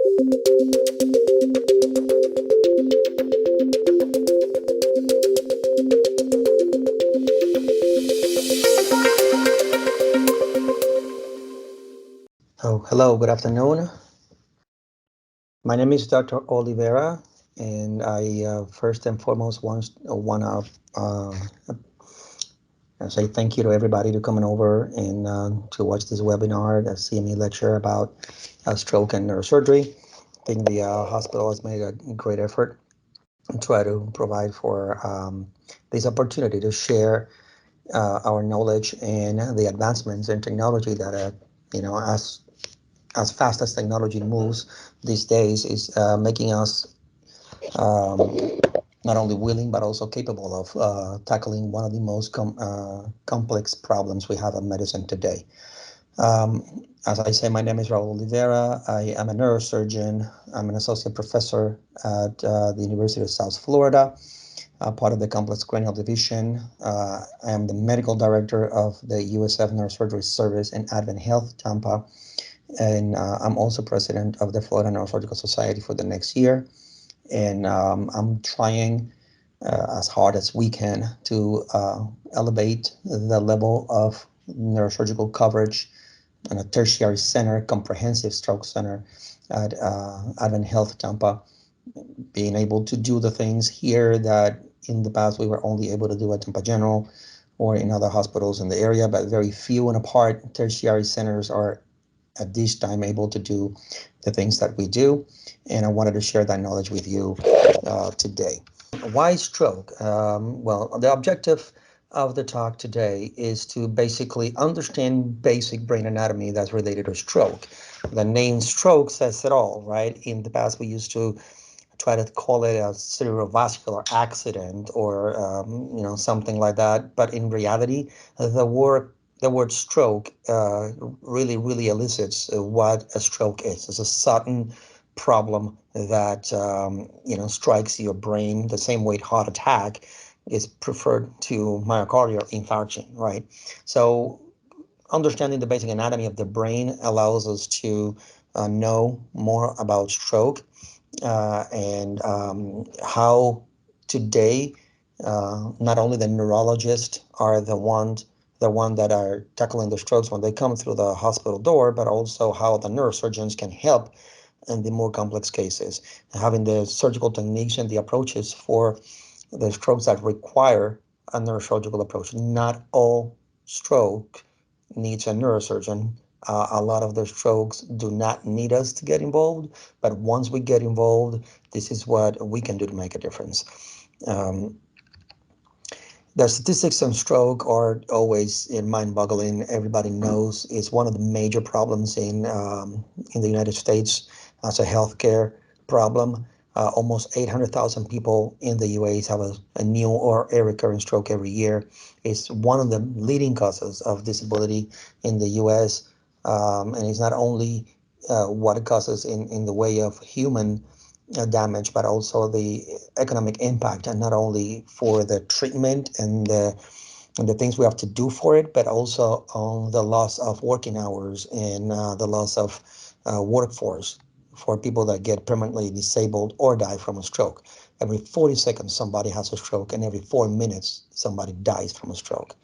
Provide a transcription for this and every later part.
Hello, good afternoon. My name is Dr. Olivera, and I first and foremost want to say thank you to everybody to coming over and to watch this webinar, the CME lecture about stroke and neurosurgery. I think the hospital has made a great effort and try to provide for this opportunity to share our knowledge and the advancements in technology that, as fast as technology moves these days, is making us not only willing but also capable of tackling one of the most complex problems we have in medicine today. As I say, my name is Raul Olivera. I am a neurosurgeon. I'm an associate professor at the University of South Florida, part of the complex cranial division. I am the medical director of the USF Neurosurgery Service in AdventHealth Tampa. And I'm also president of the Florida Neurosurgical Society for the next year. And I'm trying as hard as we can to elevate the level of neurosurgical coverage in a tertiary center, comprehensive stroke center at AdventHealth Tampa, being able to do the things here that in the past we were only able to do at Tampa General or in other hospitals in the area, but very few and apart tertiary centers are at this time able to do the things that we do, and I wanted to share that knowledge with you today. Why stroke? Well, the objective of the talk today is to basically understand basic brain anatomy that's related to stroke. The name stroke says it all, right? In the past, we used to try to call it a cerebrovascular accident or something like that, but in reality, the word stroke really elicits what a stroke is. It's a sudden problem that strikes your brain the same way heart attack is preferred to myocardial infarction, right? So understanding the basic anatomy of the brain allows us to know more about stroke and how today not only the neurologists are the one that are tackling the strokes when they come through the hospital door, but also how the neurosurgeons can help in the more complex cases, having the surgical techniques and the approaches for the strokes that require a neurosurgical approach. Not all stroke needs a neurosurgeon. A lot of the strokes do not need us to get involved, but once we get involved, this is what we can do to make a difference. The statistics on stroke are always mind-boggling. Everybody knows it's one of the major problems in the United States as a healthcare problem. Almost 800,000 people in the U.S. have a new or a recurrent stroke every year. It's one of the leading causes of disability in the U.S. And it's not only what it causes in the way of human damage, but also the economic impact, and not only for the treatment and the things we have to do for it, but also on the loss of working hours and the loss of workforce for people that get permanently disabled or die from a stroke. Every 40 seconds, somebody has a stroke, and every 4 minutes, somebody dies from a stroke.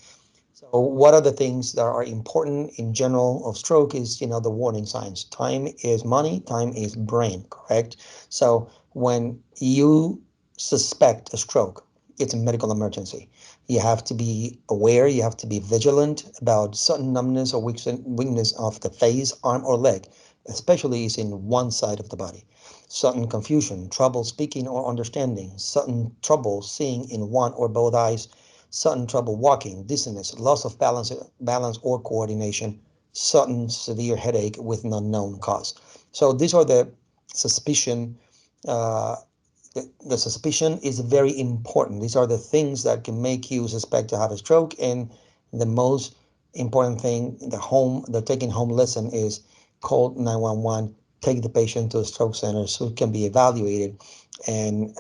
So what are the things that are important in general of stroke is, the warning signs. Time is money, time is brain, correct? So when you suspect a stroke, it's a medical emergency. You have to be aware, you have to be vigilant about sudden numbness or weakness of the face, arm, or leg, especially is in one side of the body. Sudden confusion, trouble speaking or understanding, sudden trouble seeing in one or both eyes, sudden trouble walking, dizziness, loss of balance or coordination, sudden severe headache with an unknown cause. So these are the suspicion. The suspicion is very important. These are the things that can make you suspect to have a stroke. And the most important thing, the taking home lesson is call 911, take the patient to a stroke center so it can be evaluated and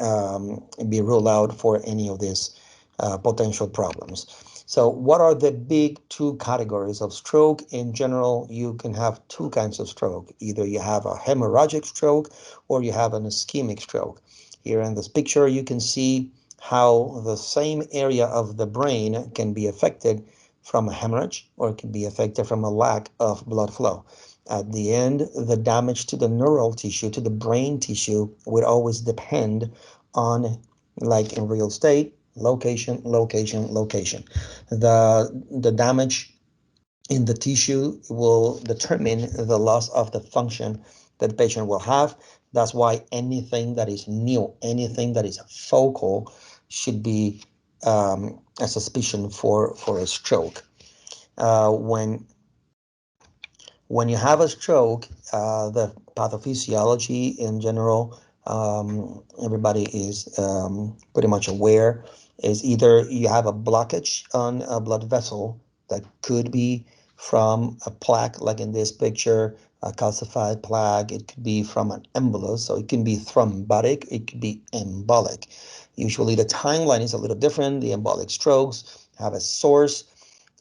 be ruled out for any of these potential problems. So what are the big two categories of stroke? In general, you can have two kinds of stroke. Either you have a hemorrhagic stroke or you have an ischemic stroke. Here in this picture, you can see how the same area of the brain can be affected from a hemorrhage, or it can be affected from a lack of blood flow. At the end, the damage to the neural tissue, to the brain tissue, would always depend on, like in real estate, location, location, location. The damage in the tissue will determine the loss of the function that the patient will have. That's why anything that is new, anything that is focal, should be a suspicion for a stroke. When you have a stroke, the pathophysiology in general, everybody is pretty much aware, is either you have a blockage on a blood vessel that could be from a plaque, like in this picture, a calcified plaque. It could be from an embolus, so it can be thrombotic, it could be embolic. Usually the timeline is a little different. The embolic strokes have a source,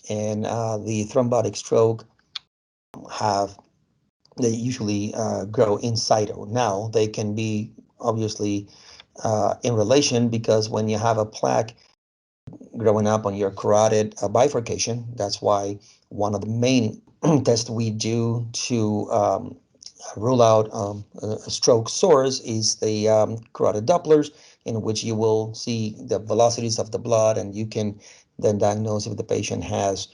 and the thrombotic stroke have they usually grow in situ. Now they can be obviously in relation, because when you have a plaque growing up on your carotid bifurcation, that's why one of the main tests we do to rule out a stroke source is the carotid Dopplers, in which you will see the velocities of the blood, and you can then diagnose if the patient has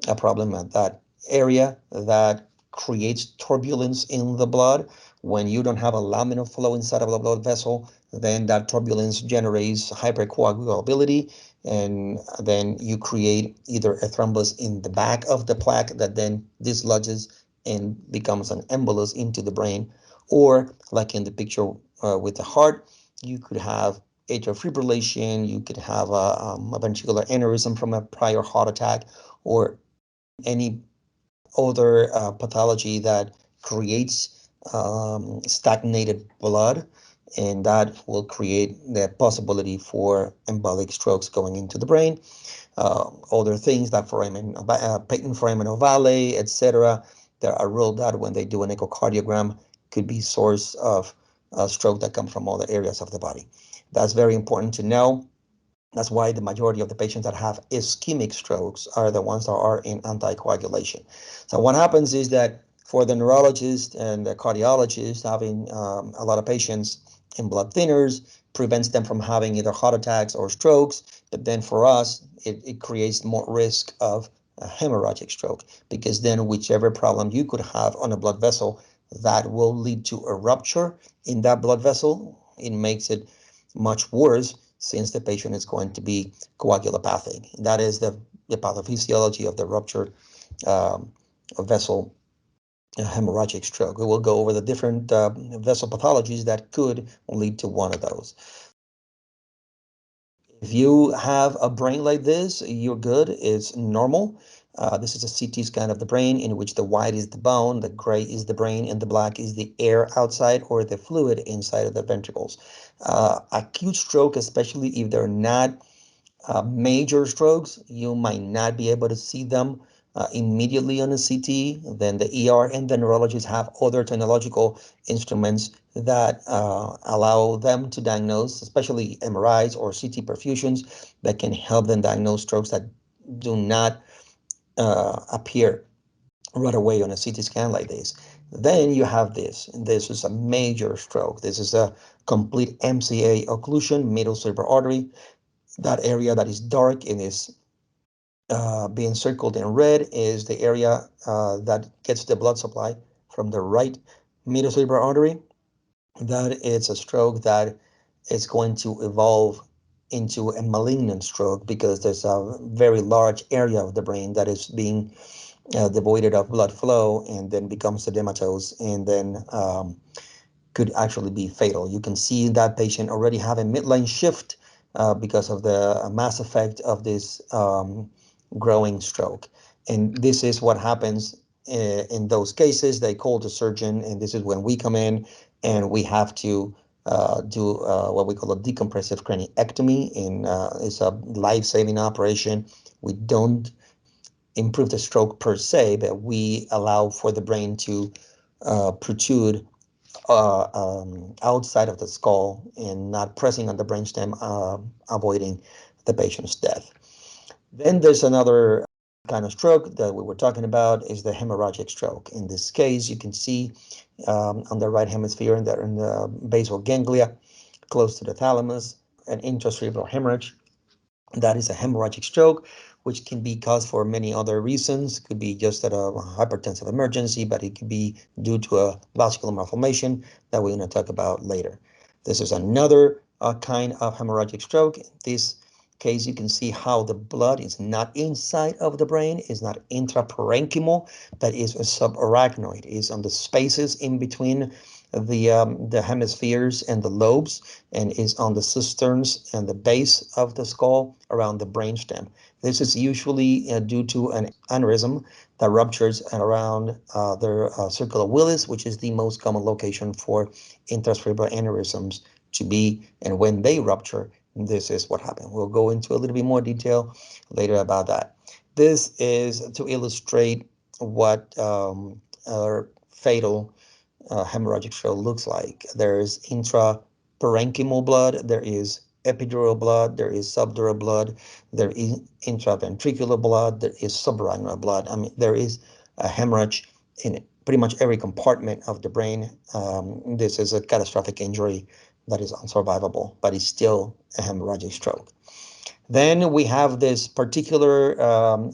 a problem at that area that creates turbulence in the blood. When you don't have a laminar flow inside of the blood vessel, then that turbulence generates hypercoagulability, and then you create either a thrombus in the back of the plaque that then dislodges and becomes an embolus into the brain. Or like in the picture with the heart, you could have atrial fibrillation, you could have a ventricular aneurysm from a prior heart attack, or any other pathology that creates stagnated blood, and that will create the possibility for embolic strokes going into the brain. Other things like patent foramen ovale, etc., that are ruled out when they do an echocardiogram, could be source of stroke that come from other areas of the body. That's very important to know. That's why the majority of the patients that have ischemic strokes are the ones that are in anticoagulation. So what happens is that for the neurologist and the cardiologist, having a lot of patients in blood thinners prevents them from having either heart attacks or strokes. But then for us, it creates more risk of a hemorrhagic stroke, because then whichever problem you could have on a blood vessel, that will lead to a rupture in that blood vessel. It makes it much worse, since the patient is going to be coagulopathic. That is the pathophysiology of the ruptured vessel hemorrhagic stroke. We will go over the different vessel pathologies that could lead to one of those. If you have a brain like this, you're good. It's normal. This is a CT scan of the brain, in which the white is the bone, the gray is the brain, and the black is the air outside, or the fluid inside of the ventricles. Acute stroke, especially if they're not major strokes, you might not be able to see them immediately on a CT. Then the ER and the neurologists have other technological instruments that allow them to diagnose, especially MRIs or CT perfusions, that can help them diagnose strokes that do not appear right away on a CT scan like this. Then you have this. This is a major stroke. This is a complete MCA occlusion, middle cerebral artery. That area that is dark and is being circled in red is the area that gets the blood supply from the right middle cerebral artery. That is a stroke that is going to evolve into a malignant stroke, because there's a very large area of the brain that is being devoided of blood flow, and then becomes edematous, and then could actually be fatal. You can see that patient already have a midline shift because of the mass effect of this growing stroke. And this is what happens in those cases. They call the surgeon, and this is when we come in, and we have to do what we call a decompressive craniectomy. It's a life-saving operation. We don't improve the stroke per se, but we allow for the brain to protrude outside of the skull and not pressing on the brainstem, avoiding the patient's death. Then there's another kind of stroke that we were talking about, is the hemorrhagic stroke. In this case, you can see on the right hemisphere in the basal ganglia, close to the thalamus, an intracerebral hemorrhage. That is a hemorrhagic stroke, which can be caused for many other reasons. It could be just at a hypertensive emergency, but it could be due to a vascular malformation that we're going to talk about later. This is another kind of hemorrhagic stroke. In this case, you can see how the blood is not inside of the brain, is not intraparenchymal, but is subarachnoid, is on the spaces in between the hemispheres and the lobes, and is on the cisterns and the base of the skull around the brainstem. This is usually due to an aneurysm that ruptures around the circle of Willis, which is the most common location for intracerebral aneurysms to be. And when they rupture, this is what happens. We'll go into a little bit more detail later about that. This is to illustrate what fatal hemorrhagic stroke looks like. There is intraparenchymal blood, there is epidural blood, there is subdural blood, there is intraventricular blood, there is subarachnoid blood. I mean, there is a hemorrhage in pretty much every compartment of the brain. This is a catastrophic injury that is unsurvivable, but it's still a hemorrhagic stroke. Then we have this particular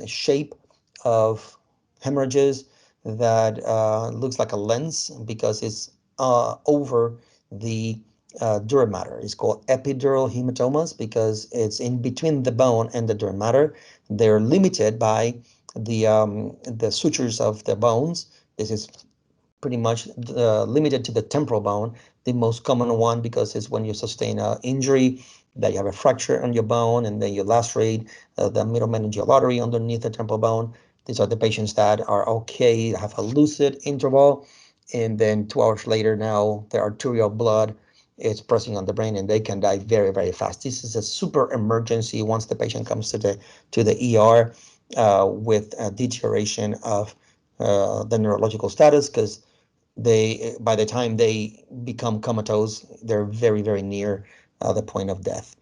shape of hemorrhages that looks like a lens because it's over the dura mater. It's called epidural hematomas because it's in between the bone and the dura mater. They're limited by the sutures of the bones. This is pretty much limited to the temporal bone, the most common one, because it's when you sustain an injury that you have a fracture on your bone and then you lacerate the middle meningeal artery underneath the temporal bone. These are the patients that are okay, have a lucid interval, and then 2 hours later now the arterial blood is pressing on the brain and they can die very, very fast. This is a super emergency once the patient comes to the ER with a deterioration of the neurological status, because by the time they become comatose, they're very, very near the point of death.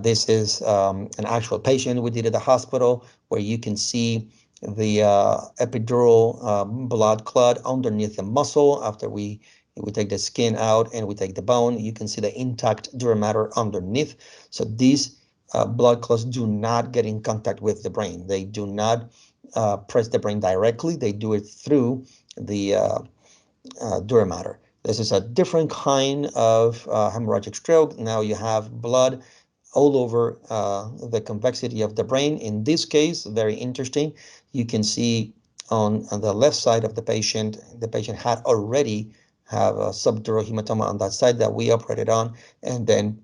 This is an actual patient we did at the hospital where you can see the epidural blood clot underneath the muscle. After we take the skin out and we take the bone, you can see the intact dura mater underneath. So these blood clots do not get in contact with the brain. They do not press the brain directly. They do it through the dura mater. This is a different kind of hemorrhagic stroke. Now you have blood all over the convexity of the brain. In this case, very interesting, you can see on the left side of the patient had already have a subdural hematoma on that side that we operated on, and then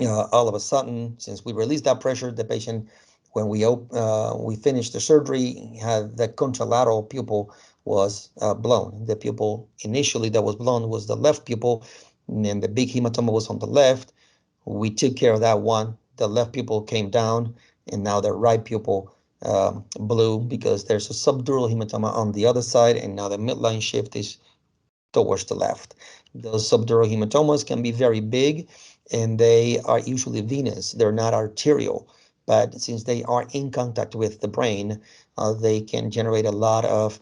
all of a sudden, since we released that pressure, the patient, when we finished the surgery, had the contralateral pupil was blown. The pupil initially that was blown was the left pupil, and then the big hematoma was on the left. We took care of that one. The left pupil came down, and now the right pupil blew because there's a subdural hematoma on the other side, and now the midline shift is towards the left. Those subdural hematomas can be very big, and they are usually venous. They're not arterial, but since they are in contact with the brain, they can generate a lot of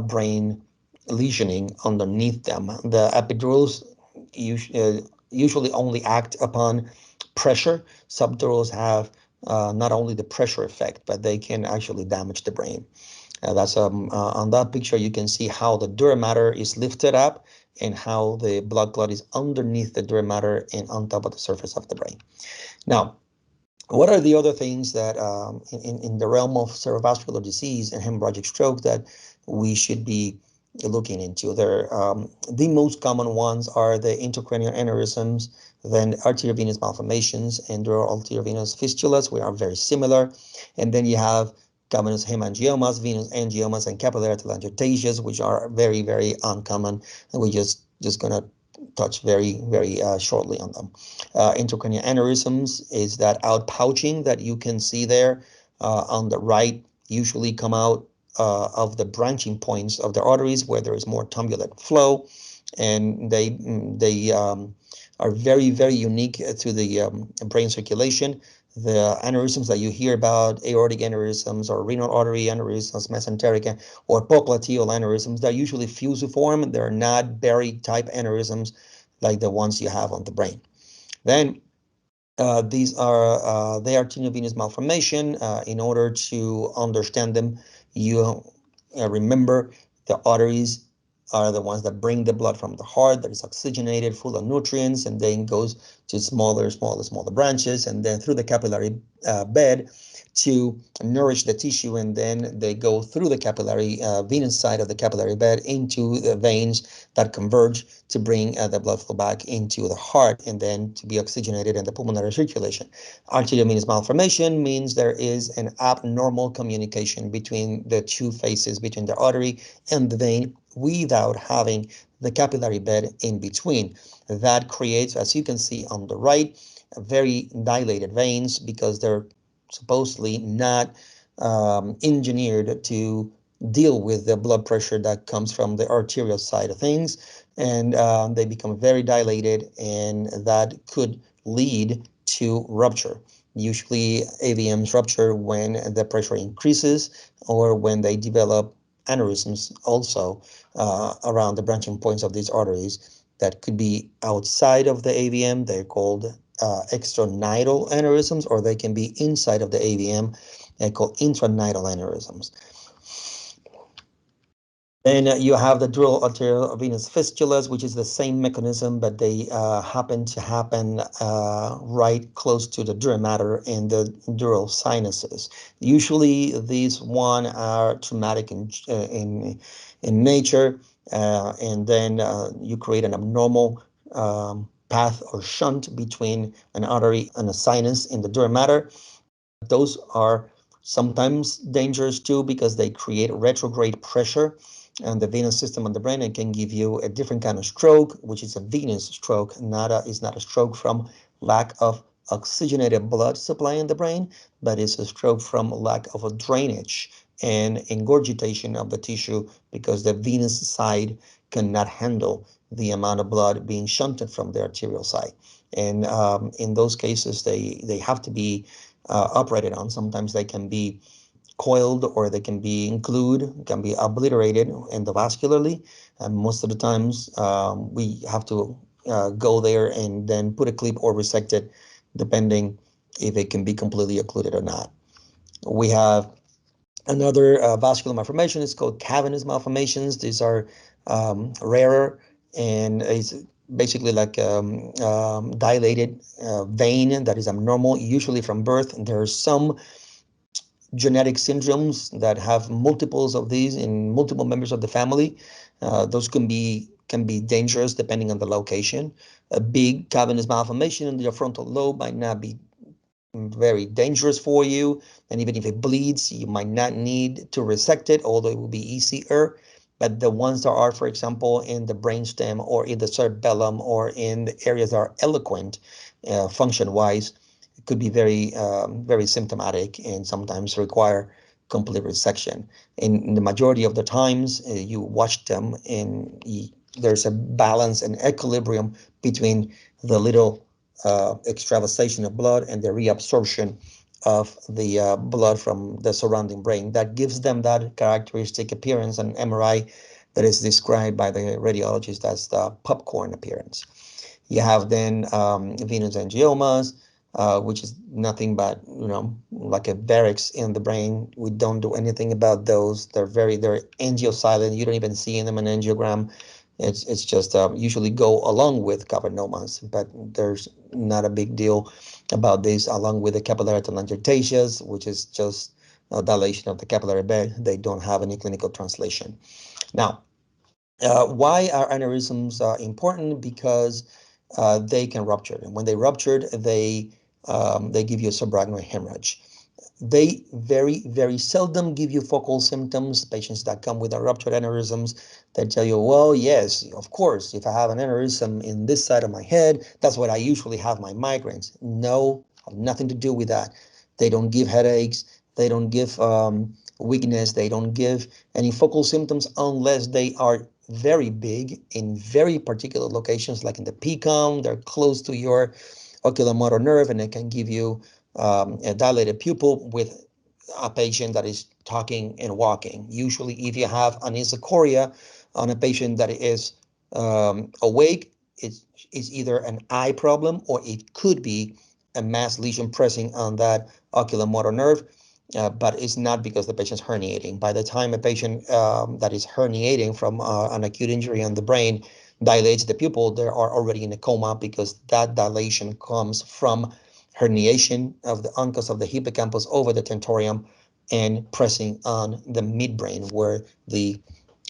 brain lesioning underneath them. The epidurals usually only act upon pressure. Subdurals have not only the pressure effect, but they can actually damage the brain. That's on that picture, you can see how the dura mater is lifted up and how the blood clot is underneath the dura mater and on top of the surface of the brain. Now, what are the other things that in the realm of cerebrovascular disease and hemorrhagic stroke that we should be looking into? The most common ones are the intracranial aneurysms, then arteriovenous malformations, and arteriovenous fistulas. We are very similar. And then you have cavernous hemangiomas, venous angiomas, and capillary telangiectasias, which are very, very uncommon. And we're just gonna touch very shortly on them. Intracranial aneurysms is that outpouching that you can see there on the right, usually come out of the branching points of the arteries where there is more turbulent flow, and they are very unique to the brain circulation. The aneurysms that you hear about, aortic aneurysms or renal artery aneurysms, mesenteric or popliteal aneurysms, they're usually fusiform. They're not buried type aneurysms like the ones you have on the brain. Then these are they are venous malformation. In order to understand them, you remember the arteries are the ones that bring the blood from the heart that is oxygenated, full of nutrients, and then goes to smaller branches, and then through the capillary bed to nourish the tissue, and then they go through the capillary venous side of the capillary bed into the veins that converge to bring the blood flow back into the heart, and then to be oxygenated in the pulmonary circulation. Arteriovenous malformation means there is an abnormal communication between the two faces, between the artery and the vein, without having the capillary bed in between. That creates, as you can see on the right, very dilated veins because they're supposedly not engineered to deal with the blood pressure that comes from the arterial side of things, and they become very dilated, and that could lead to rupture. Usually AVMs rupture when the pressure increases or when they develop aneurysms also around the branching points of these arteries that could be outside of the AVM. They're called extranidal aneurysms, or they can be inside of the AVM, called intranidal aneurysms. Then you have the dural arteriovenous fistulas, which is the same mechanism, but they happen to happen right close to the dura mater and the dural sinuses. Usually, these one are traumatic in nature, and then you create an abnormal path or shunt between an artery and a sinus in the dura mater. Those are sometimes dangerous too because they create retrograde pressure on the venous system on the brain and can give you a different kind of stroke, which is a venous stroke. Is not a stroke from lack of oxygenated blood supply in the brain, but it's a stroke from lack of a drainage and ingurgitation of the tissue because the venous side cannot handle the amount of blood being shunted from the arterial side. And in those cases, they have to be operated on. Sometimes they can be coiled or they can be can be obliterated endovascularly. And most of the times we have to go there and then put a clip or resect it, depending if it can be completely occluded or not. We have another vascular malformation. It's called cavernous malformations. These are rarer, and it's basically like dilated vein that is abnormal, usually from birth. And there are some genetic syndromes that have multiples of these in multiple members of the family. Those can be dangerous depending on the location. A big cavernous malformation in your frontal lobe might not be very dangerous for you, and even if it bleeds, you might not need to resect it, although it will be easier. But the ones that are, for example, in the brainstem or in the cerebellum or in the areas that are eloquent function-wise, could be very symptomatic and sometimes require complete resection. In the majority of the times, you watch them and there's a balance and equilibrium between the little extravasation of blood and the reabsorption of the blood from the surrounding brain. That gives them that characteristic appearance on MRI that is described by the radiologist as the popcorn appearance. You have then venous angiomas, which is nothing but, like a barracks in the brain. We don't do anything about those. They're they're angiosilent. You don't even see them in an angiogram. It's just usually go along with cavernomas, but there's not a big deal about this, along with the capillary telangiectasias, which is just a dilation of the capillary bed. They don't have any clinical translation. Now, why are aneurysms important? Because they can rupture, and when they ruptured, they give you a subarachnoid hemorrhage. They very, very seldom give you focal symptoms. Patients that come with ruptured aneurysms, they tell you, well, yes, of course, if I have an aneurysm in this side of my head, that's where I usually have my migraines. No, have nothing to do with that. They don't give headaches. They don't give weakness. They don't give any focal symptoms unless they are very big in very particular locations, like in the PCOM. They're close to your oculomotor nerve, and it can give you a dilated pupil with a patient that is talking and walking. Usually, if you have an isochoria on a patient that is awake, it's either an eye problem or it could be a mass lesion pressing on that oculomotor nerve. But it's not because the patient's herniating. By the time a patient that is herniating from an acute injury on the brain dilates the pupil, they are already in a coma because that dilation comes from herniation of the uncus of the hippocampus over the tentorium and pressing on the midbrain where the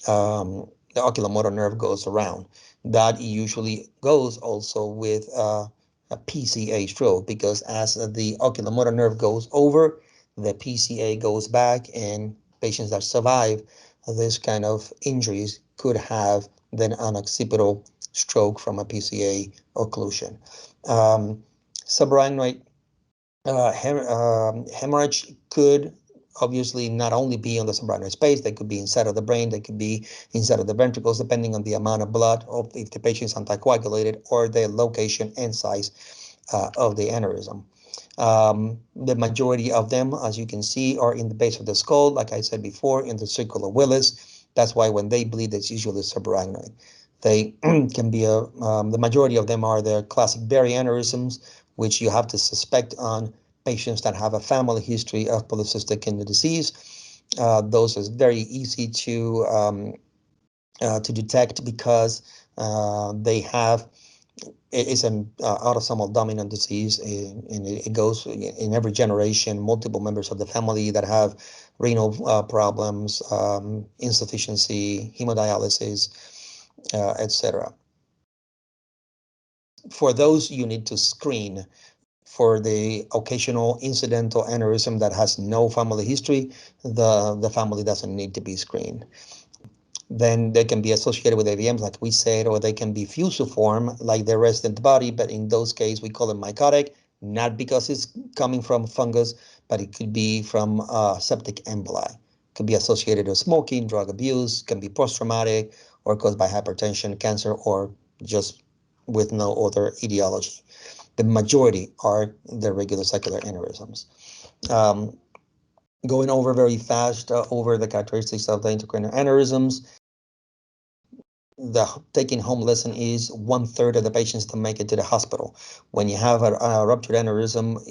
oculomotor nerve goes around. That usually goes also with a PCA stroke because as the oculomotor nerve goes over, the PCA goes back, and patients that survive this kind of injuries could have then an occipital stroke from a PCA occlusion. Subarachnoid hemorrhage could obviously not only be on the subarachnoid space, they could be inside of the brain, they could be inside of the ventricles, depending on the amount of blood, or if the patient is anticoagulated, or the location and size of the aneurysm. The majority of them, as you can see, are in the base of the skull, like I said before, in the circular Willis. That's why when they bleed, it's usually subarachnoid. They can be the majority of them are the classic Berry aneurysms, which you have to suspect on patients that have a family history of polycystic kidney disease. Those is very easy to detect because they have it's an autosomal dominant disease, and it goes in every generation. Multiple members of the family that have renal problems, insufficiency, hemodialysis, etc. For those, you need to screen. For the occasional incidental aneurysm that has no family history, the family doesn't need to be screened. Then they can be associated with AVMs, like we said, or they can be fusiform, like the resident body, but in those cases, we call them mycotic, not because it's coming from fungus, but it could be from septic emboli. Could be associated with smoking, drug abuse, can be post-traumatic, or caused by hypertension, cancer, or just with no other etiology. The majority are the regular circular aneurysms. Um, Going over very fast over the characteristics of the intracranial aneurysms, the taking home lesson is 1/3 of the patients don't make it to the hospital. When you have a ruptured aneurysm,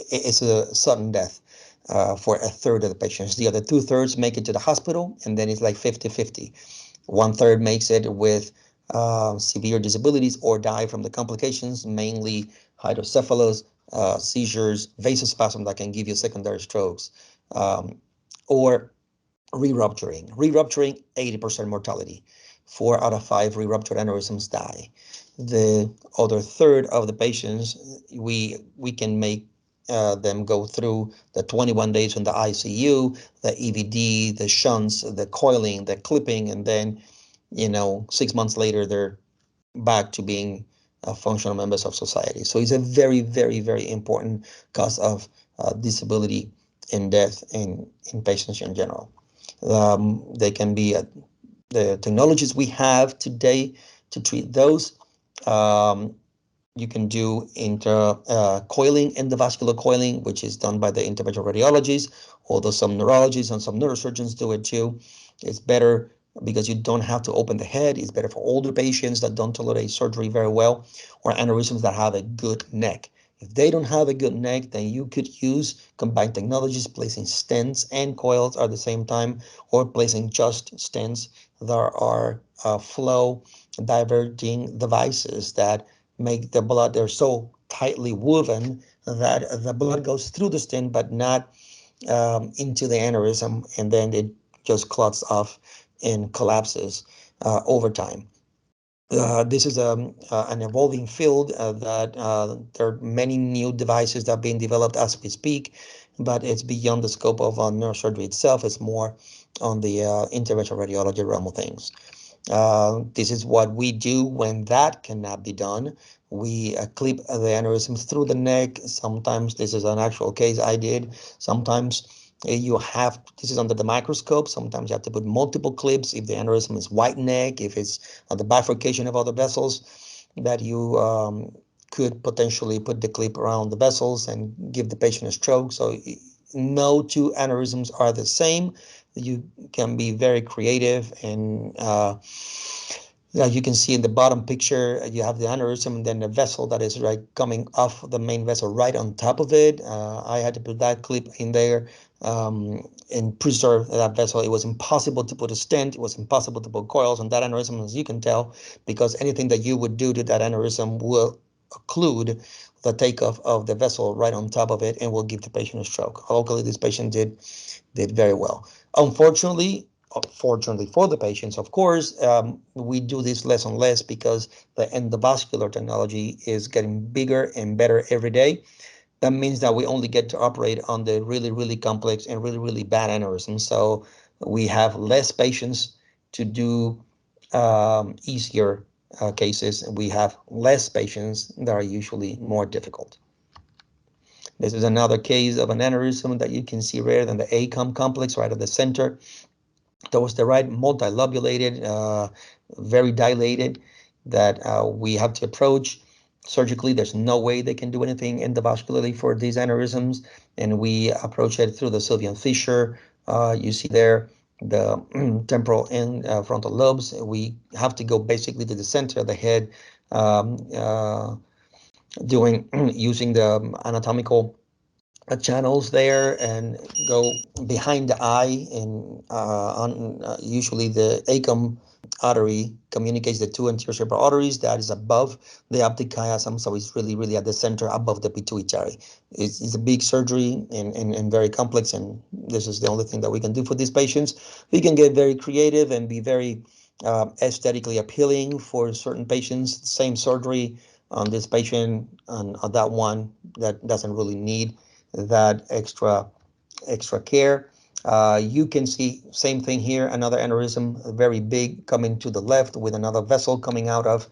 it's a sudden death for 1/3 of the patients. The other 2/3 make it to the hospital, and then it's like 50-50. 1/3 makes it with severe disabilities or die from the complications, mainly hydrocephalus, seizures, vasospasm that can give you secondary strokes, or re-rupturing. Re-rupturing, 80% mortality. 4 out of 5 re-ruptured aneurysms die. The other third of the patients, we can make them go through the 21 days in the ICU, the EVD, the shunts, the coiling, the clipping, and then 6 months later, they're back to being functional members of society. So it's a very, very, very important cause of disability and death in patients in general. They can be the technologies we have today to treat those. You can do coiling, endovascular coiling, which is done by the interventional radiologists, although some neurologists and some neurosurgeons do it too. It's better because you don't have to open the head. It's better for older patients that don't tolerate surgery very well, or aneurysms that have a good neck. If they don't have a good neck, then you could use combined technologies, placing stents and coils at the same time, or placing just stents. There are flow diverting devices that make the blood, they're so tightly woven that the blood goes through the stent, but not into the aneurysm, and then it just clots off and collapses over time. This is an evolving field that there are many new devices that are being developed as we speak, but it's beyond the scope of neurosurgery itself. It's more on the interventional radiology realm of things. This is what we do when that cannot be done. We clip the aneurysms through the neck. Sometimes this is an actual case I did. Sometimes you have, this is under the microscope. Sometimes you have to put multiple clips if the aneurysm is white neck, if it's the bifurcation of other vessels, that you could potentially put the clip around the vessels and give the patient a stroke. So no two aneurysms are the same. You can be very creative and yeah, you can see in the bottom picture, you have the aneurysm and then the vessel that is right coming off the main vessel right on top of it. I had to put that clip in there and preserve that vessel. It was impossible to put a stent. It was impossible to put coils on that aneurysm, as you can tell, because anything that you would do to that aneurysm will occlude the takeoff of the vessel right on top of it and will give the patient a stroke. Luckily, this patient did very well. Unfortunately, fortunately for the patients, of course, we do this less and less because the endovascular technology is getting bigger and better every day. That means that we only get to operate on the really, really complex and really, really bad aneurysms. So we have less patients to do easier cases. We have less patients that are usually more difficult. This is another case of an aneurysm that you can see rather than the Acom complex right at the center. That was the right multilobulated, very dilated, that we have to approach surgically. There's no way they can do anything endovascularly for these aneurysms, and we approach it through the sylvian fissure. You see there the temporal and frontal lobes. We have to go basically to the center of the head, doing using the anatomical channels there and go behind the eye and on usually the Acom artery communicates the two anterior cerebral arteries that is above the optic chiasm, so it's really really at the center above the pituitary. It's a big surgery and very complex, and this is the only thing that we can do for these patients. We can get very creative and be very aesthetically appealing for certain patients. Same surgery on this patient and on that one that doesn't really need that extra care. You can see same thing here, another aneurysm, very big, coming to the left with another vessel coming out of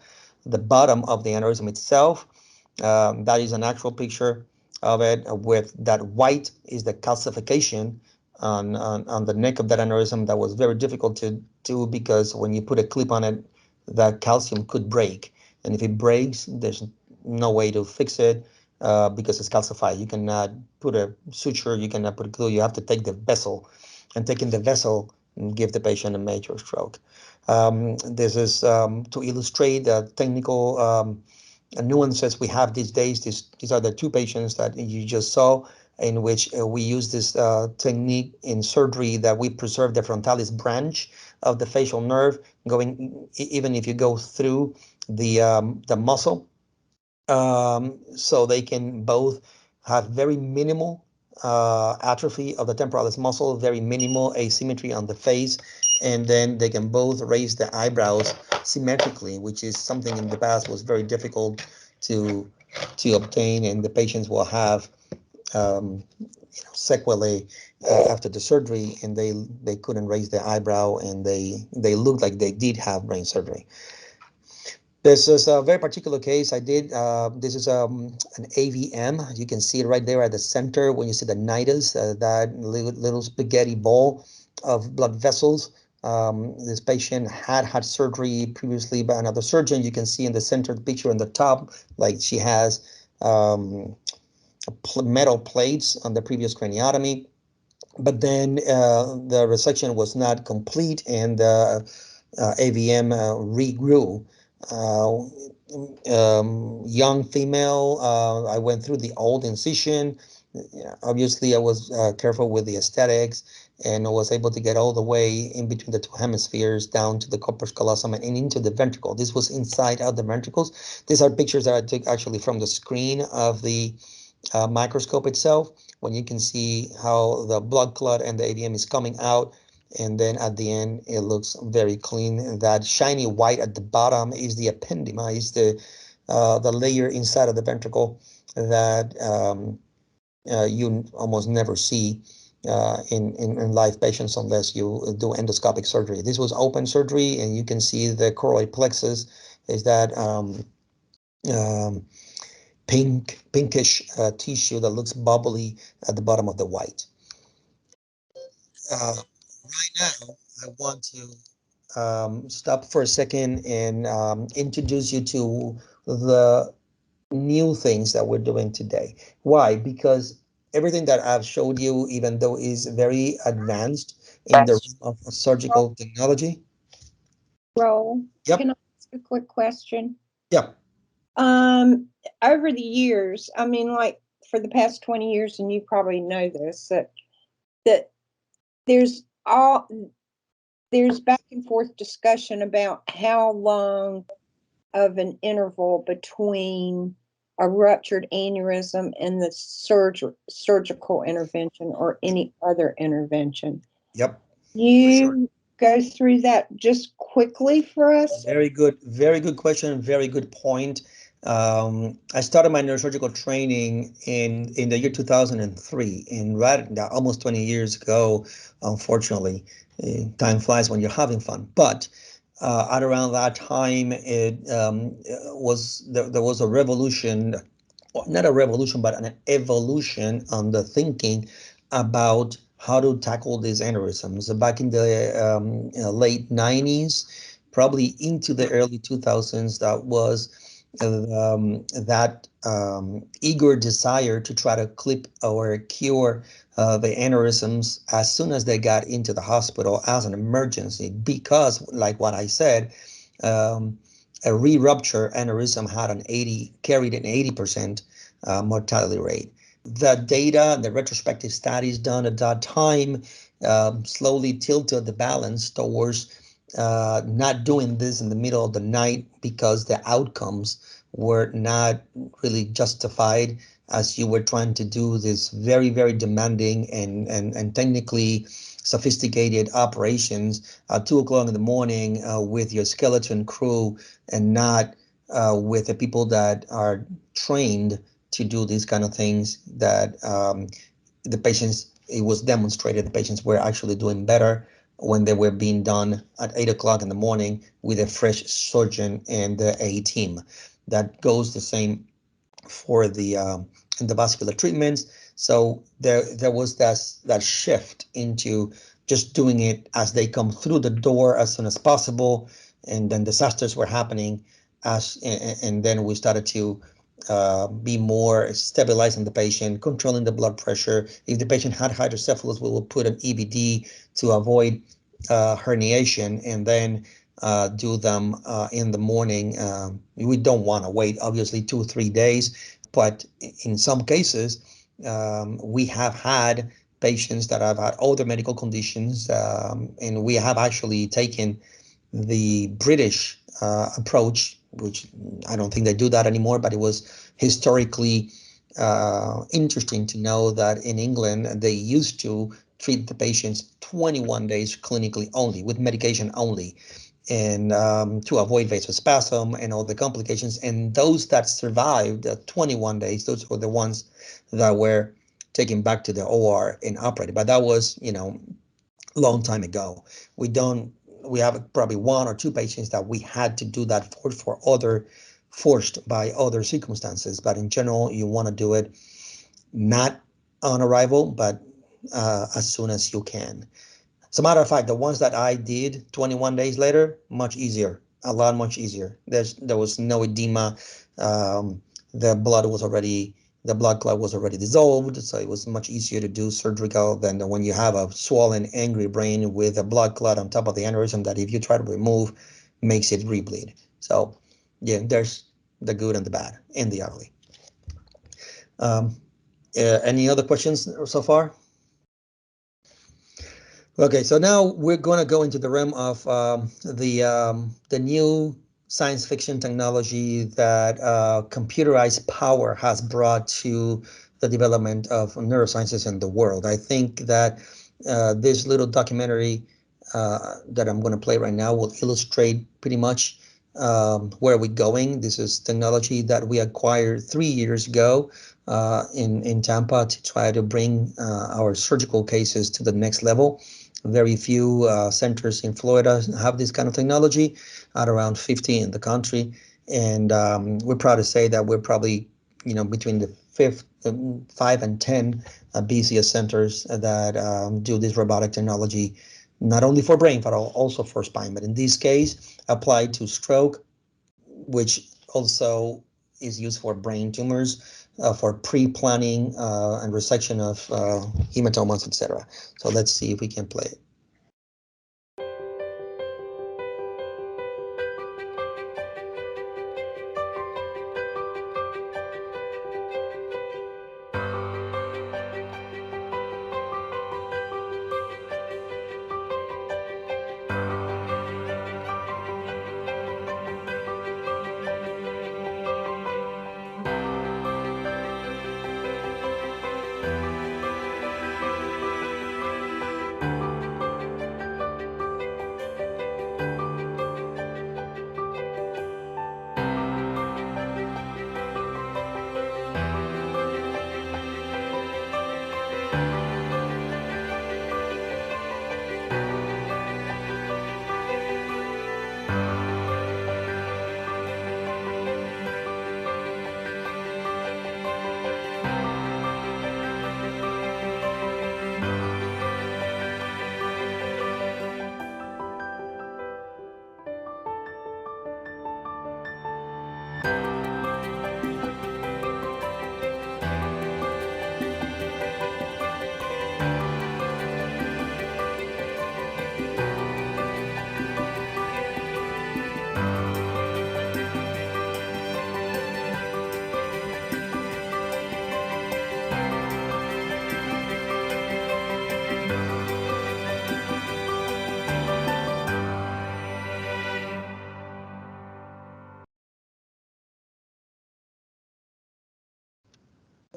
the bottom of the aneurysm itself. That is an actual picture of it with that white is the calcification on the neck of that aneurysm. That was very difficult to do because when you put a clip on it, that calcium could break. And if it breaks, there's no way to fix it because it's calcified. You cannot put a suture, you cannot put a glue. You have to take the vessel, and taking the vessel and give the patient a major stroke. This is to illustrate the technical nuances we have these days. These are the two patients that you just saw, in which we use this technique in surgery that we preserve the frontalis branch of the facial nerve, going even if you go through the muscle, so they can both have very minimal atrophy of the temporalis muscle, very minimal asymmetry on the face, and then they can both raise the eyebrows symmetrically, which is something in the past was very difficult to obtain, and the patients will have sequelae after the surgery, and they couldn't raise the eyebrow, and they looked like they did have brain surgery. This is a very particular case I did. This is an AVM. You can see it right there at the center when you see the nidus, that little spaghetti ball of blood vessels. This patient had surgery previously by another surgeon. You can see in the center picture in the top, like she has metal plates on the previous craniotomy. But then the resection was not complete, and the AVM regrew. Young female, I went through the old incision. Obviously, I was careful with the aesthetics, and I was able to get all the way in between the two hemispheres down to the corpus callosum and into the ventricle. This was inside out the ventricles. These are pictures that I took actually from the screen of the microscope itself, when you can see how the blood clot and the AVM is coming out and then at the end it looks very clean. That shiny white at the bottom is the ependyma, is the layer inside of the ventricle that you almost never see in live patients unless you do endoscopic surgery. This was open surgery, and you can see the choroid plexus is that pinkish tissue that looks bubbly at the bottom of the white. Right now, I want to stop for a second and introduce you to the new things that we're doing today. Why? Because everything that I've showed you, even though is very advanced in the realm of surgical technology. Raul, Yep. can I ask a quick question? Yeah. Over the years, I mean, like for the past 20 years, and you probably know this, that there's back and forth discussion about how long of an interval between a ruptured aneurysm and the surgical intervention or any other intervention. Yep. You go through that just quickly for us? Very good question. Very good point. I started my neurosurgical training in the year 2003, and right now, almost 20 years ago, unfortunately. Time flies when you're having fun. But at around that time, there was a revolution, not a revolution, but an evolution on the thinking about how to tackle these aneurysms. Back in the late 90s, probably into the early 2000s, that was that eager desire to try to clip or cure the aneurysms as soon as they got into the hospital as an emergency, because, like what I said, a re-rupture aneurysm carried an 80% mortality rate. The data, the retrospective studies done at that time slowly tilted the balance towards not doing this in the middle of the night, because the outcomes were not really justified, as you were trying to do this very, very demanding and technically sophisticated operations at 2 o'clock in the morning with your skeleton crew, and not with the people that are trained to do these kind of things, that the patients, it was demonstrated the patients were actually doing better when they were being done at 8 o'clock in the morning with a fresh surgeon and the A team. That goes the same for the endovascular treatments. So there was that shift into just doing it as they come through the door as soon as possible, and then disasters were happening and then we started to be more stabilizing the patient, controlling the blood pressure. If the patient had hydrocephalus, we will put an EBD to avoid herniation, and then do them in the morning. We don't want to wait, obviously, 2 or 3 days, but in some cases, we have had patients that have had other medical conditions, and we have actually taken the British approach, which I don't think they do that anymore, but it was historically interesting to know that in England they used to treat the patients 21 days clinically only, with medication only, and to avoid vasospasm and all the complications. And those that survived 21 days, those were the ones that were taken back to the OR and operated. But that was, long time ago. We have probably 1 or 2 patients that we had to do that for forced by other circumstances. But in general, you want to do it not on arrival, but as soon as you can. As a matter of fact, the ones that I did 21 days later, much easier, a lot much easier. There was no edema. The blood clot was already dissolved, so it was much easier to do surgical than when you have a swollen, angry brain with a blood clot on top of the aneurysm that, if you try to remove, makes it rebleed. So, yeah, there's the good and the bad and the ugly. Any other questions so far? Okay, so now we're going to go into the realm of the new science fiction technology that computerized power has brought to the development of neurosciences in the world. I think that this little documentary that I'm going to play right now will illustrate pretty much where we're going. This is technology that we acquired 3 years ago in Tampa to try to bring our surgical cases to the next level. Very few centers in Florida have this kind of technology, at around 50 in the country. And we're proud to say that we're probably, between the 5 and 10 busiest centers that do this robotic technology, not only for brain, but also for spine. But in this case, applied to stroke, which also is used for brain tumors, for pre-planning and resection of hematomas, etc. So let's see if we can play it.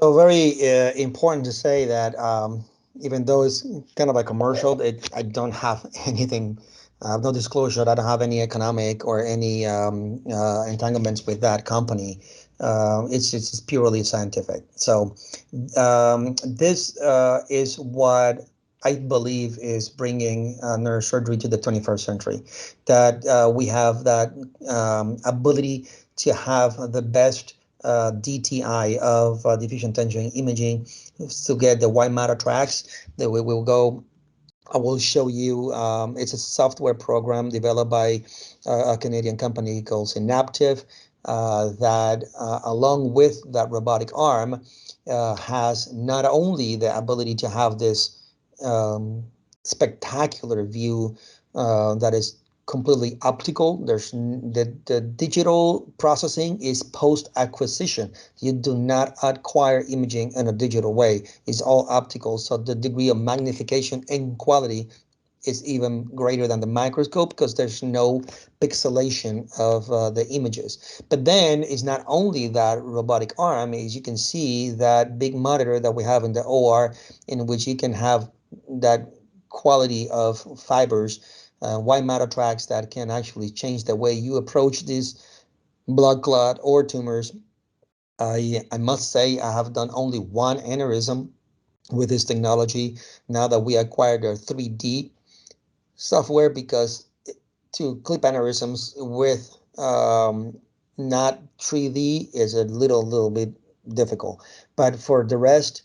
So very important to say that even though it's kind of a commercial, I don't have anything, no disclosure. I don't have any economic or any entanglements with that company. It's purely scientific. So this is what I believe is bringing neurosurgery to the 21st century. That we have that ability to have the best DTI of diffusion tangent imaging to get the white matter tracks. That we will go. I will show you. It's a software program developed by a Canadian company called Synaptiv that, along with that robotic arm, has not only the ability to have this spectacular view that is completely optical. There's the digital processing is post acquisition. You do not acquire imaging in a digital way. It's all optical. So the degree of magnification and quality is even greater than the microscope because there's no pixelation of the images. But then it's not only that robotic arm, as you can see that big monitor that we have in the OR, in which you can have that quality of fibers, white matter tracks that can actually change the way you approach these blood clot or tumors. I must say I have done only one aneurysm with this technology now that we acquired our 3D software, because to clip aneurysms with not 3D is a little bit difficult. But for the rest,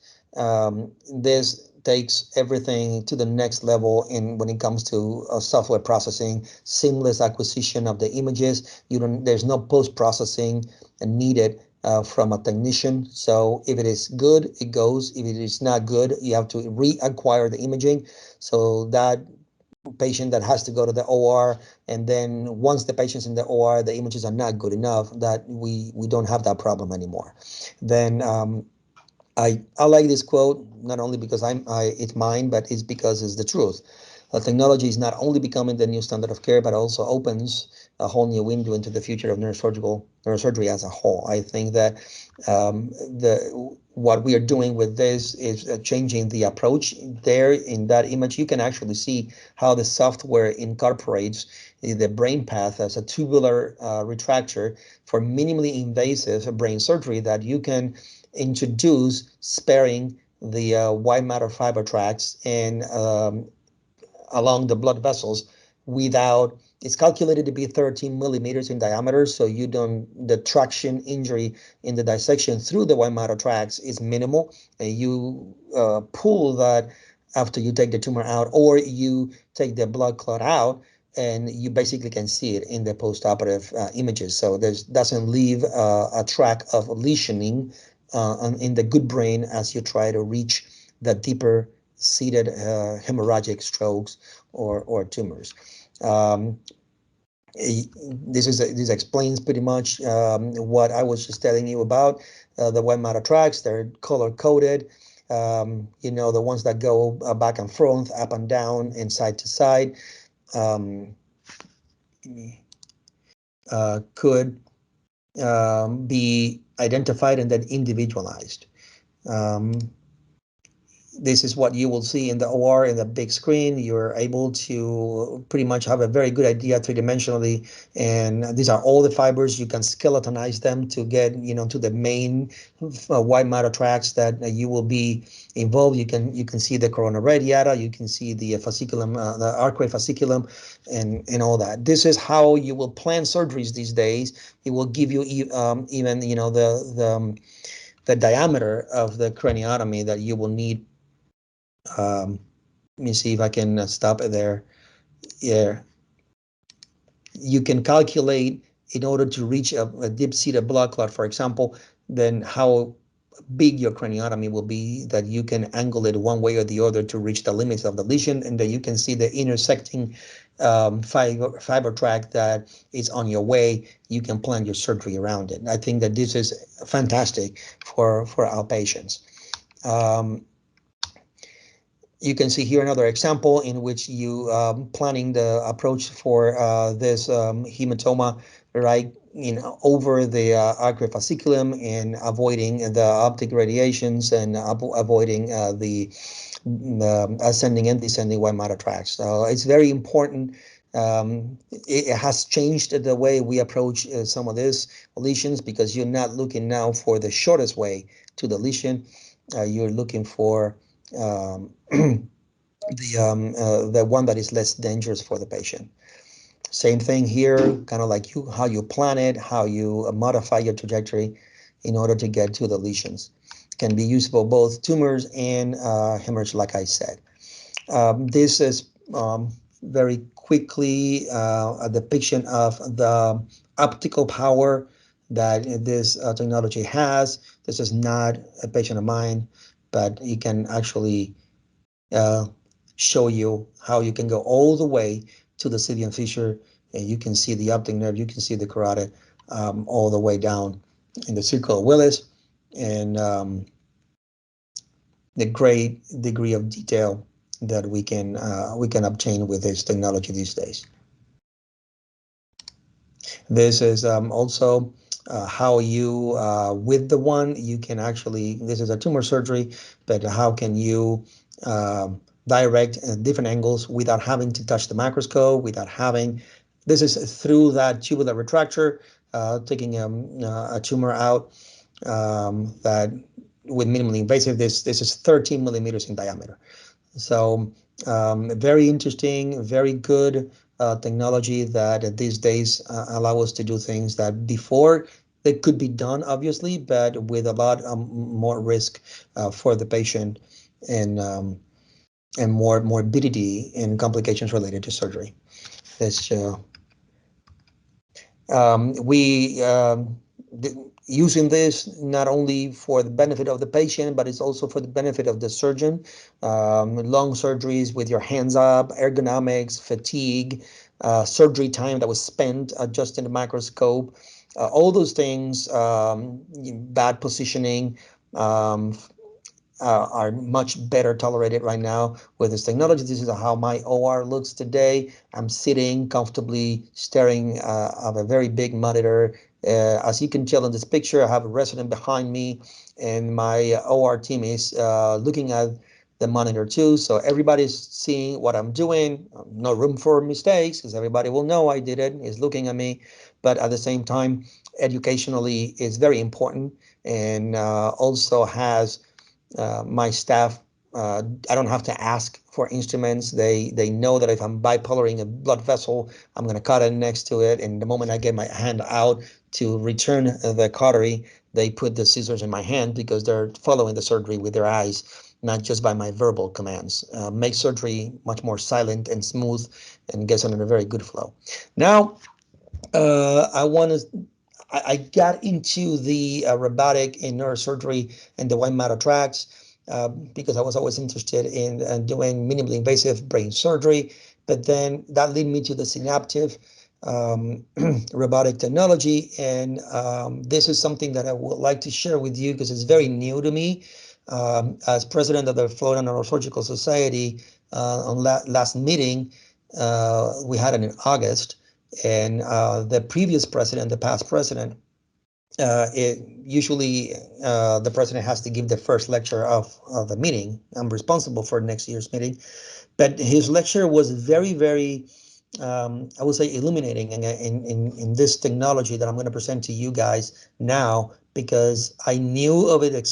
this takes everything to the next level in when it comes to software processing, seamless acquisition of the images. There's no post-processing needed from a technician. So if it is good, it goes. If it is not good, you have to reacquire the imaging. So that patient that has to go to the OR, and then once the patient's in the OR, the images are not good enough, that we don't have that problem anymore. Then I like this quote, not only because it's mine, but it's because it's the truth. Technology is not only becoming the new standard of care, but also opens a whole new window into the future of neurosurgery as a whole. I think that what we are doing with this is changing the approach. There in that image, you can actually see how the software incorporates the brain path as a tubular retractor for minimally invasive brain surgery that you can introduce sparing the white matter fiber tracts and along the blood vessels without, it's calculated to be 13 millimeters in diameter, so you don't, the traction injury in the dissection through the white matter tracts is minimal, and you pull that after you take the tumor out, or you take the blood clot out, and you basically can see it in the postoperative images. So there doesn't leave a track of lesioning in the good brain as you try to reach the deeper seated hemorrhagic strokes or tumors. This explains pretty much what I was just telling you about. The white matter tracks, they're color coded. The ones that go back and forth, up and down, and side to side, could be identified and then individualized. This is what you will see in the OR in the big screen. You're able to pretty much have a very good idea three-dimensionally, and these are all the fibers. You can skeletonize them to get to the main white matter tracts that you will be involved. You can see the corona radiata, you can see the fasciculum, the arcuate fasciculum, and all that. This is how you will plan surgeries these days. It will give you even the diameter of the craniotomy that you will need. Let me see if I can stop it there. Yeah, you can calculate in order to reach a deep-seated blood clot, for example, then how big your craniotomy will be, that you can angle it one way or the other to reach the limits of the lesion, and that you can see the intersecting fiber tract that is on your way. You can plan your surgery around it. I think that this is fantastic for our patients. You can see here another example in which you planning the approach for this hematoma, right, over the arcuate fasciculum, and avoiding the optic radiations, and avoiding the ascending and descending white matter tracts. So it's very important. It has changed the way we approach some of these lesions, because you're not looking now for the shortest way to the lesion. You're looking for the one that is less dangerous for the patient. Same thing here, kind of like how you plan it, how you modify your trajectory in order to get to the lesions. Can be used for both tumors and hemorrhage, like I said. This is very quickly a depiction of the optical power that this technology has. This is not a patient of mine, but it can actually show you how you can go all the way to the Sylvian fissure, and you can see the optic nerve, you can see the carotid all the way down in the circle of Willis, and the great degree of detail that we can obtain with this technology these days. This is also how you, with the one, you can actually, this is a tumor surgery, but how can you direct different angles without having to touch the microscope, without having, this is through that tubular retractor, taking a tumor out that with minimally invasive, this is 13 millimeters in diameter. So very interesting, very good technology that these days allow us to do things that before they could be done, obviously, but with a lot more risk for the patient, and more morbidity and complications related to surgery. This we using this not only for the benefit of the patient, but it's also for the benefit of the surgeon. Long surgeries with your hands up, ergonomics, fatigue, surgery time that was spent adjusting the microscope, all those things, bad positioning, are much better tolerated right now with this technology. This is how my OR looks today. I'm sitting comfortably, staring at a very big monitor. As you can tell in this picture, I have a resident behind me, and my OR team is looking at the monitor too. So everybody's seeing what I'm doing. No room for mistakes because everybody will know I did it, is looking at me. But at the same time, educationally, is very important, and also has my staff, I don't have to ask for instruments. They know that if I'm bipolaring a blood vessel, I'm going to cut it next to it. And the moment I get my hand out to return the cautery, they put the scissors in my hand because they're following the surgery with their eyes, not just by my verbal commands. Make surgery much more silent and smooth and gets on a very good flow. Now, I want to I got into the robotic in neurosurgery and the white matter tracks because I was always interested in doing minimally invasive brain surgery. But then that led me to the Synaptiv robotic technology. And this is something that I would like to share with you because it's very new to me. As president of the Florida Neurosurgical Society, on last meeting we had it in August, and the previous president, the past president, it usually the president has to give the first lecture of the meeting. I'm responsible for next year's meeting, but his lecture was very, very, I would say, illuminating in this technology that I'm going to present to you guys now, because I knew of it,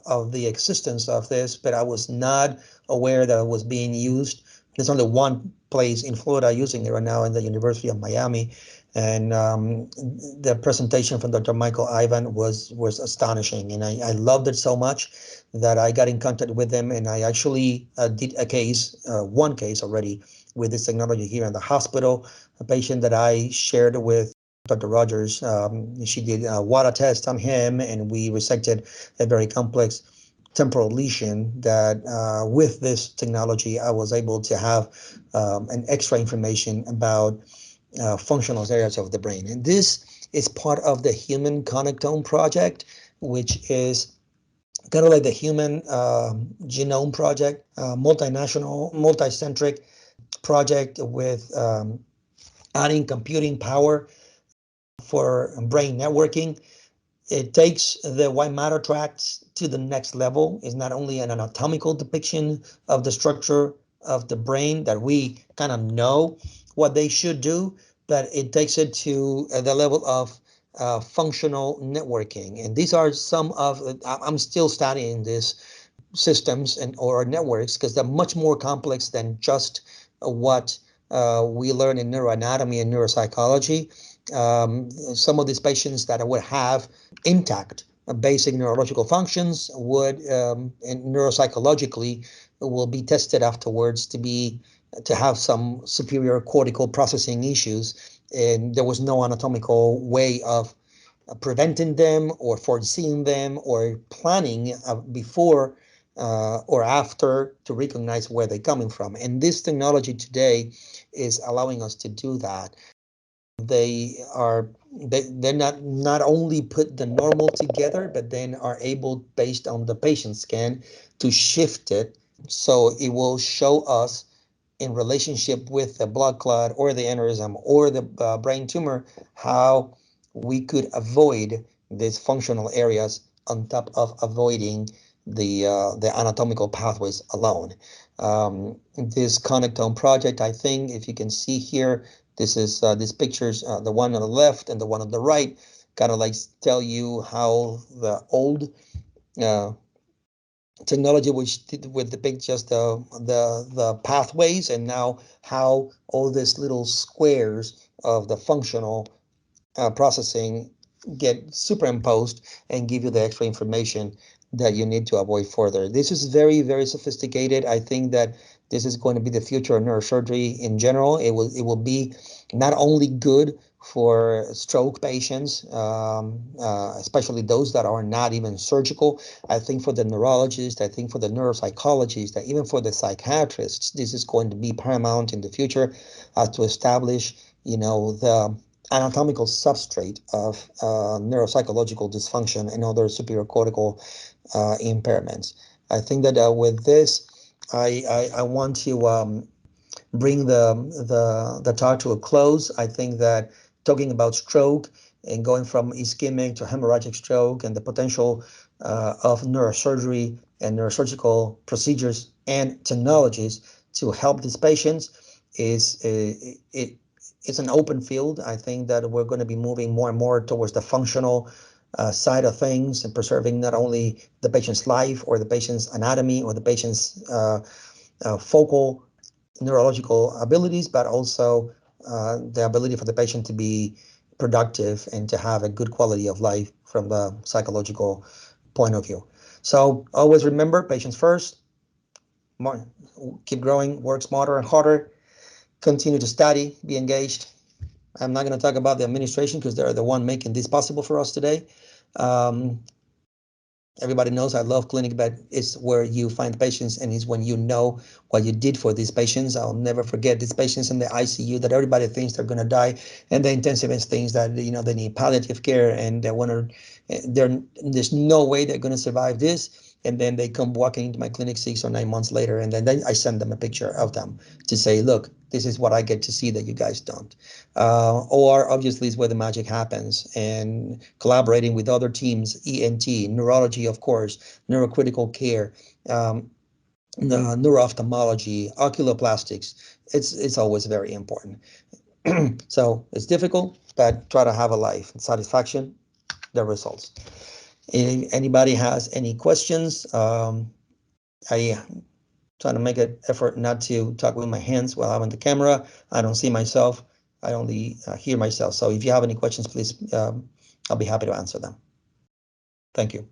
of the existence of this, but I was not aware that it was being used. There's only one place in Florida using it right now, in the University of Miami, and the presentation from Dr. Michael Ivan was astonishing, and I loved it so much that I got in contact with them, and I actually did a case, one case already with this technology here in the hospital. A patient that I shared with Dr. Rogers, she did a water test on him, and we resected a very complex temporal lesion that with this technology, I was able to have an extra information about functional areas of the brain. And this is part of the Human Connectome Project, which is kind of like the Human Genome Project, multinational, multicentric project with adding computing power for brain networking. It takes the white matter tracts to the next level. It's not only an anatomical depiction of the structure of the brain that we kind of know what they should do, but it takes it to the level of functional networking. And these are some of, I'm still studying these systems and or networks because they're much more complex than just what we learn in neuroanatomy and neuropsychology. Some of these patients that would have intact basic neurological functions would, and neuropsychologically, will be tested afterwards to have some superior cortical processing issues, and there was no anatomical way of preventing them or foreseeing them or planning before or after to recognize where they're coming from. And this technology today is allowing us to do that. They are they're not only put the normal together, but then are able, based on the patient scan, to shift it so it will show us in relationship with the blood clot or the aneurysm or the brain tumor how we could avoid these functional areas on top of avoiding the anatomical pathways alone. This connectome project, I think, if you can see here, this is these pictures, the one on the left and the one on the right, kind of like tell you how the old uh, technology which would depict just the pathways, and now how all these little squares of the functional processing get superimposed and give you the extra information that you need to avoid further. This is very, very sophisticated. I think that this is going to be the future of neurosurgery in general. It will be not only good for stroke patients, especially those that are not even surgical. I think for the neurologists, I think for the neuropsychologists, that even for the psychiatrists, this is going to be paramount in the future to establish, the anatomical substrate of neuropsychological dysfunction and other superior cortical impairments. I think that with this, I want to bring the talk to a close. I think that talking about stroke and going from ischemic to hemorrhagic stroke and the potential of neurosurgery and neurosurgical procedures and technologies to help these patients is it's an open field. I think that we're going to be moving more and more towards the functional side of things and preserving not only the patient's life or the patient's anatomy or the patient's focal neurological abilities, but also the ability for the patient to be productive and to have a good quality of life from the psychological point of view. So always remember, patients first, keep growing, work smarter and harder, continue to study, be engaged. I'm not going to talk about the administration because they're the one making this possible for us today. Um, Everybody knows I love clinic, but it's where you find patients and it's when you know what you did for these patients. I'll never forget these patients in the ICU that everybody thinks they're going to die, and the intensivist thinks that they need palliative care and they want to. There's no way they're going to survive this, and then they come walking into my clinic 6 or 9 months later, and then I send them a picture of them to say, look, this is what I get to see that you guys don't. Or obviously is where the magic happens, and collaborating with other teams, ENT, neurology, of course, neurocritical care, neuroophthalmology, oculoplastics. It's always very important. So it's difficult, but try to have a life and satisfaction, the results. If anybody has any questions, I try to make an effort not to talk with my hands while I'm on the camera. I don't see myself. I only hear myself. So if you have any questions, please, I'll be happy to answer them. Thank you.